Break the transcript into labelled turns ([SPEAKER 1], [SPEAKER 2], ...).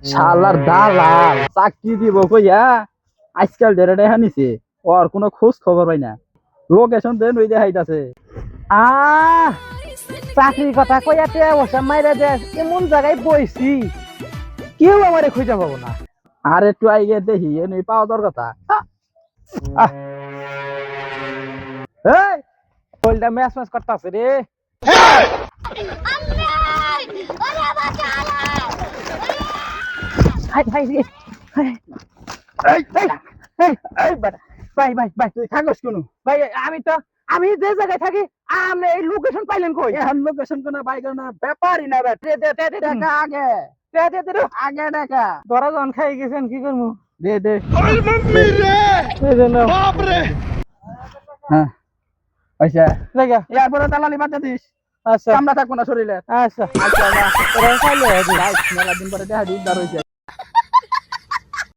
[SPEAKER 1] শালার দালাল চাকরি দিব কইয়া আজকাল ডেরাডে হানিছে ওর কোনো খোঁজ খবর পাই না। লোকেশন দেন ওই দেখাইতাছে।
[SPEAKER 2] চাকরির কথা কইয়াতে বসে মাইরা দে এমন জায়গায় বইছি কেউ আমারে খুঁজে পাবো না।
[SPEAKER 1] আর একটু আইগে দেখি এনে পাওয়া তোর কথা।
[SPEAKER 2] এই বলটা ম্যাচ ম্যাচ করতেছে রে।
[SPEAKER 1] ভাই ভাই ভাই তুই থাকস কোন
[SPEAKER 2] ভাই আমি যে জায়গায় থাকি আপনি এই লোকেশন পাইলেন কই?
[SPEAKER 1] এখন লোকেশন কোন ভাই কোন ব্যাপারই না বে টাকা আগে আগে টাকা
[SPEAKER 2] ধরা জন খাই গেছেন কি করবো?
[SPEAKER 1] দে দে হ্যাঁ পয়সা
[SPEAKER 2] জায়গা
[SPEAKER 1] এরপরে দালালি বাদ দিস।
[SPEAKER 2] আচ্ছা
[SPEAKER 1] আমরা থাকবো না শরীরে।
[SPEAKER 2] আচ্ছা
[SPEAKER 1] আচ্ছা
[SPEAKER 2] ওরা খাইলে
[SPEAKER 1] মেলা দিন পরে দেখা উদ্ধার হয়েছে।